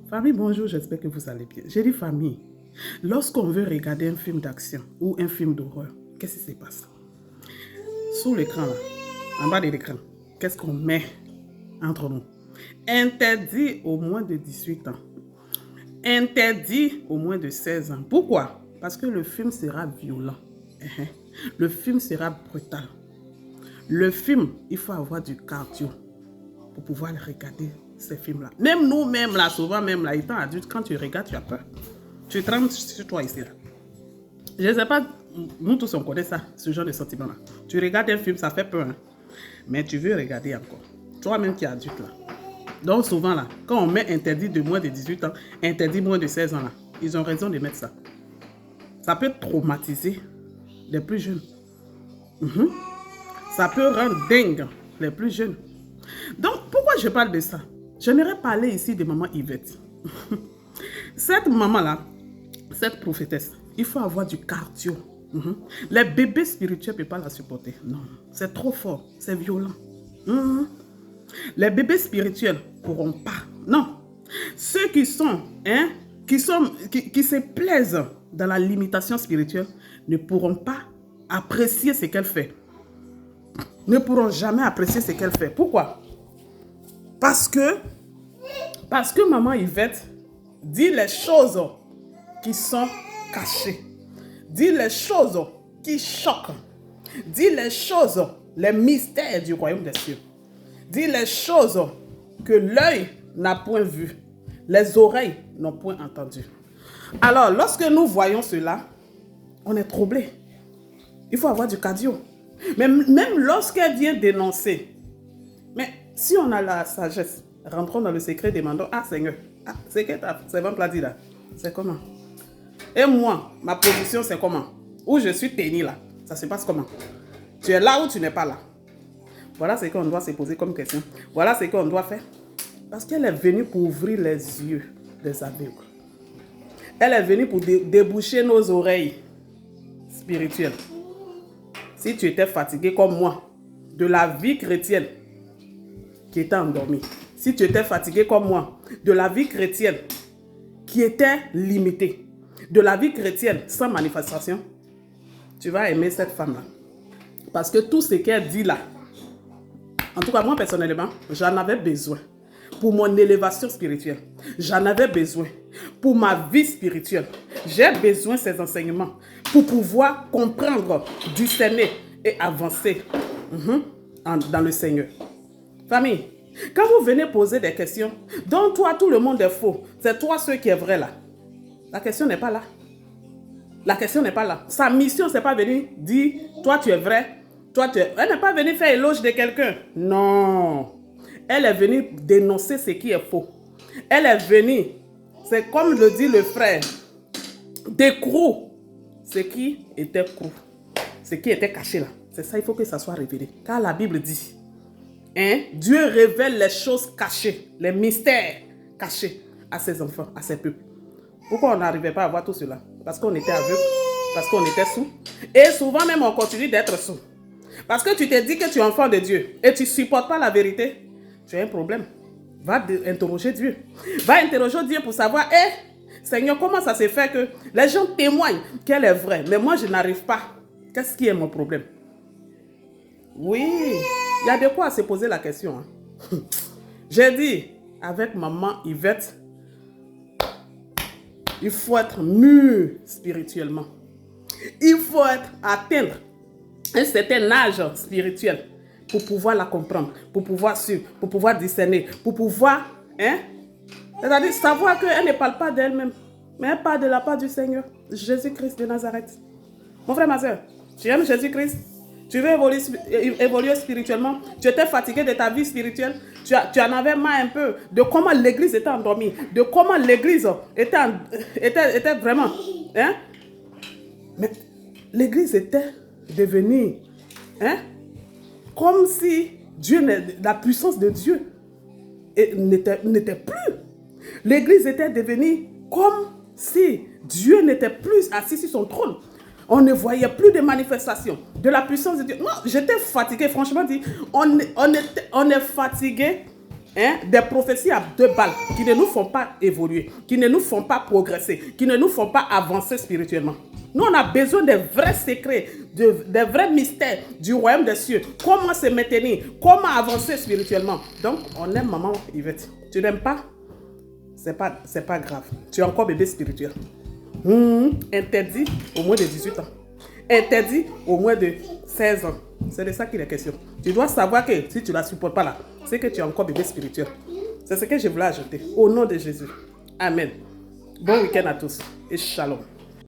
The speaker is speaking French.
Famille, bonjour, j'espère que vous allez bien. J'ai dit famille. Lorsqu'on veut regarder un film d'action ou un film d'horreur, qu'est-ce qui se passe? Sous l'écran, là, en bas de l'écran, qu'est-ce qu'on met entre nous? Interdit au moins de 18 ans. Interdit au moins de 16 ans. Pourquoi? Parce que le film sera violent. Le film sera brutal. Le film, il faut avoir du cardio pour pouvoir regarder ces films-là. Même nous-mêmes, là, souvent même là, étant adulte, quand tu regardes, tu as peur. Tu trembles sur toi ici, là. Je ne sais pas, nous tous on connaît ça, ce genre de sentiment-là. Tu regardes un film, ça fait peur, hein? Mais tu veux regarder encore. Toi-même qui es adulte, là. Donc souvent, là, quand on met interdit de moins de 18 ans, interdit moins de 16 ans, là, ils ont raison de mettre ça. Ça peut traumatiser les plus jeunes. Ça peut rendre dingue les plus jeunes. Donc, pourquoi je parle de ça? J'aimerais parler ici de maman Yvette. Cette maman-là, cette prophétesse, il faut avoir du cardio. Les bébés spirituels ne peuvent pas la supporter. Non, c'est trop fort, c'est violent. Les bébés spirituels ne pourront pas. Non. Ceux qui sont, qui se plaisent dans la limitation spirituelle ne pourront pas apprécier ce qu'elle fait. Ne pourront jamais apprécier ce qu'elle fait. Pourquoi? Parce que maman Yvette dit les choses qui sont cachées. Dit les choses qui choquent. Dit les choses, les mystères du royaume des cieux. Dit les choses que l'œil n'a point vues, les oreilles n'ont point entendu. Alors, lorsque nous voyons cela, on est troublé. Il faut avoir du cardio. Même lorsqu'elle vient dénoncer, mais si on a la sagesse, rentrons dans le secret, demandons, ah Seigneur, c'est que ta servante l'a dit là, c'est comment? Et moi, ma position c'est comment? Où je suis tenue là, ça se passe comment? Tu es là ou tu n'es pas là? Voilà ce qu'on doit se poser comme question. Voilà ce qu'on doit faire. Parce qu'elle est venue pour ouvrir les yeux des aveugles. Elle est venue pour déboucher nos oreilles spirituelles. Si tu étais fatigué comme moi de la vie chrétienne qui était endormie, si tu étais fatigué comme moi de la vie chrétienne qui était limitée, de la vie chrétienne sans manifestation, tu vas aimer cette femme-là. Parce que tout ce qu'elle dit là, en tout cas moi personnellement, j'en avais besoin pour mon élévation spirituelle. J'en avais besoin pour ma vie spirituelle. J'ai besoin de ces enseignements pour pouvoir comprendre, discerner et avancer dans le Seigneur. Famille, quand vous venez poser des questions, dont toi tout le monde est faux, c'est toi ce qui est vrai là. La question n'est pas là. La question n'est pas là. Sa mission, c'est pas venir dire, toi tu es vrai, toi tu es... Elle n'est pas venue faire éloge de quelqu'un. Non. Elle est venue dénoncer ce qui est faux. Elle est venue, c'est comme le dit le frère, découvrir ce qui était creux, ce qui était caché là. C'est ça, il faut que ça soit révélé. Car la Bible dit, Dieu révèle les choses cachées, les mystères cachés à ses enfants, à ses peuples. Pourquoi on n'arrivait pas à voir tout cela? Parce qu'on était aveugle, parce qu'on était sourd. Et souvent même on continue d'être sourd. Parce que tu te dis que tu es enfant de Dieu et tu ne supportes pas la vérité. Tu as un problème. Va interroger Dieu. Va interroger Dieu pour savoir, Seigneur, comment ça se fait que les gens témoignent qu'elle est vraie, mais moi je n'arrive pas. Qu'est-ce qui est mon problème? Oui, il y a de quoi se poser la question. J'ai dit, avec maman Yvette, il faut être mûr spirituellement. Il faut atteindre un certain âge spirituel pour pouvoir la comprendre, pour pouvoir suivre, pour pouvoir discerner, pour pouvoir, c'est-à-dire savoir qu'elle ne parle pas d'elle-même, mais elle parle de la part du Seigneur, Jésus-Christ de Nazareth. Mon frère, ma soeur, tu aimes Jésus-Christ? Tu veux évoluer spirituellement? Tu étais fatigué de ta vie spirituelle? Tu en avais marre un peu de comment l'église était endormie, de comment l'église était vraiment, mais l'église était devenue, comme si la puissance de Dieu n'était plus. L'église était devenue comme si Dieu n'était plus assis sur son trône. On ne voyait plus de manifestations de la puissance de Dieu. Moi, j'étais fatigué, franchement dit. On est fatigué hein, des prophéties à 2 balles qui ne nous font pas évoluer, qui ne nous font pas progresser, qui ne nous font pas avancer spirituellement. Nous, on a besoin des vrais secrets, des vrais mystères du royaume des cieux. Comment se maintenir, comment avancer spirituellement. Donc, on aime maman Yvette. Tu n'aimes pas? C'est pas grave. Tu es encore bébé spirituel. Interdit au moins de 18 ans. Interdit au moins de 16 ans. C'est de ça qu'il est question. Tu dois savoir que si tu ne la supportes pas là, c'est que tu es encore bébé spirituel. C'est ce que je voulais ajouter. Au nom de Jésus. Amen. Bon week-end à tous et shalom.